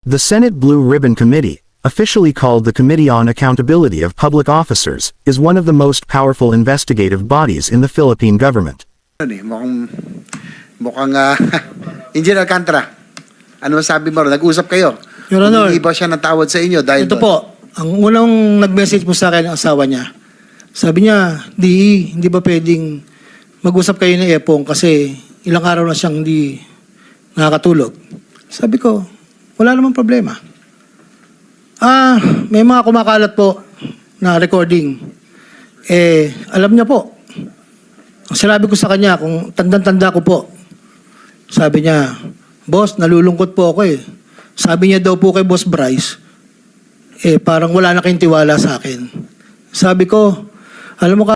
The Senate Blue Ribbon Committee, officially called the Committee on Accountability of Public Officers, is one of the most powerful investigative bodies in the Philippine government. Mukhang Engineer Alcantara, ano sabi mo? Nag-usap kayo? Your Honor, Hindi ba siya natawad sa inyo dahil ito doon? po, ang unang nag-message po sa akin ang asawa niya. Sabi niya, hindi ba pwedeng mag-usap kayo ng Epong kasi ilang araw na siyang hindi nakakatulog. Sabi ko, wala namang problema. May mga kumakalat po na recording. Alam niya po. Ang sinabi ko sa kanya, kung tandang-tanda ko po, sabi niya, boss, nalulungkot po ako eh. Sabi niya daw po kay Boss Bryce, parang wala na kayong tiwala sa akin. Sabi ko, alam mo ka,